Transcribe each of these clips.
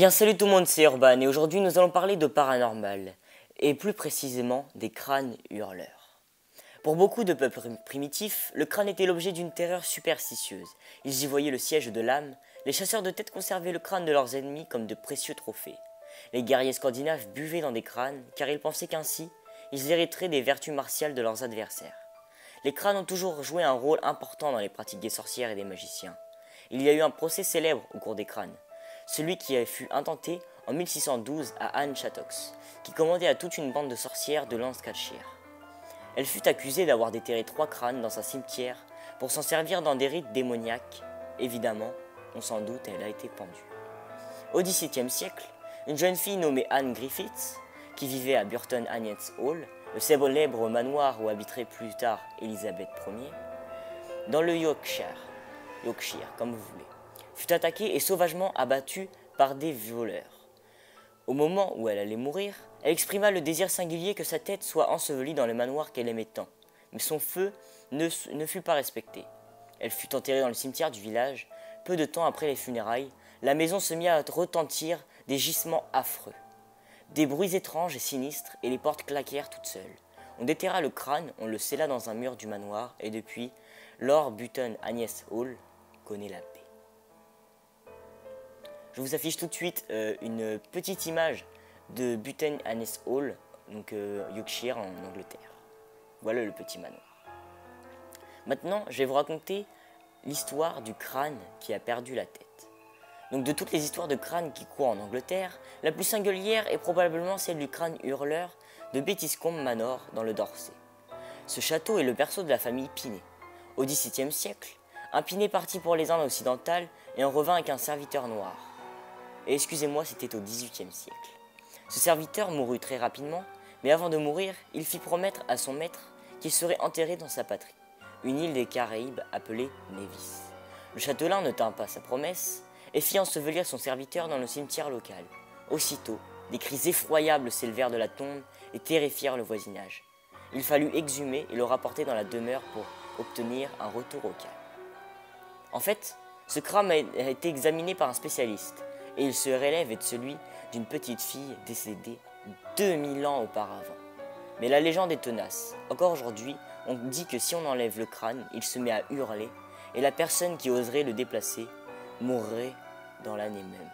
Bien salut tout le monde, c'est Urban et aujourd'hui nous allons parler de paranormal et plus précisément des crânes hurleurs. Pour beaucoup de peuples primitifs, le crâne était l'objet d'une terreur superstitieuse. Ils y voyaient le siège de l'âme, les chasseurs de tête conservaient le crâne de leurs ennemis comme de précieux trophées. Les guerriers scandinaves buvaient dans des crânes car ils pensaient qu'ainsi, ils hériteraient des vertus martiales de leurs adversaires. Les crânes ont toujours joué un rôle important dans les pratiques des sorcières et des magiciens. Il y a eu un procès célèbre au cours des crânes. Celui qui fut intenté en 1612 à Anne Chattox, qui commandait à toute une bande de sorcières de Lancashire. Elle fut accusée d'avoir déterré 3 crânes dans un cimetière pour s'en servir dans des rites démoniaques. Évidemment, on s'en doute, elle a été pendue. Au XVIIe siècle, une jeune fille nommée Anne Griffiths, qui vivait à Burton Agnes Hall, le célèbre manoir où habiterait plus tard Élisabeth Ier, dans le Yorkshire comme vous voulez, fut attaquée et sauvagement abattue par des voleurs. Au moment où elle allait mourir, elle exprima le désir singulier que sa tête soit ensevelie dans le manoir qu'elle aimait tant, mais son feu ne fut pas respecté. Elle fut enterrée dans le cimetière du village. Peu de temps après les funérailles, la maison se mit à retentir des gisements affreux. Des bruits étranges et sinistres, et les portes claquèrent toutes seules. On déterra le crâne, on le scella dans un mur du manoir, et depuis, Lord Burton Agnes Hall connaît la paix. Je vous affiche tout de suite une petite image de Burton Agnes Hall, donc Yorkshire en Angleterre. Voilà le petit manoir. Maintenant, je vais vous raconter l'histoire du crâne qui a perdu la tête. Donc de toutes les histoires de crânes qui courent en Angleterre, la plus singulière est probablement celle du crâne hurleur de Bettiscombe Manor dans le Dorset. Ce château est le berceau de la famille Pinet. Au XVIIe siècle, un Pinet partit pour les Indes occidentales et en revint avec un serviteur noir. Et excusez-moi, c'était au XVIIIe siècle. Ce serviteur mourut très rapidement, mais avant de mourir, il fit promettre à son maître qu'il serait enterré dans sa patrie, une île des Caraïbes appelée Nevis. Le châtelain ne tint pas sa promesse et fit ensevelir son serviteur dans le cimetière local. Aussitôt, des cris effroyables s'élevèrent de la tombe et terrifièrent le voisinage. Il fallut exhumer et le rapporter dans la demeure pour obtenir un retour au calme. En fait, ce crâne a été examiné par un spécialiste et il se relève être celui d'une petite fille décédée 2000 ans auparavant. Mais la légende est tenace. Encore aujourd'hui, on dit que si on enlève le crâne, il se met à hurler et la personne qui oserait le déplacer mourrait dans l'année même.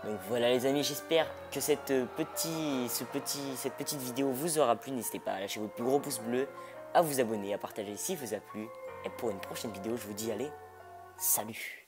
Donc voilà les amis, j'espère que cette petite vidéo vous aura plu. N'hésitez pas à lâcher votre plus gros pouce bleu, à vous abonner, à partager si vous a plu. Et pour une prochaine vidéo, je vous dis allez, salut!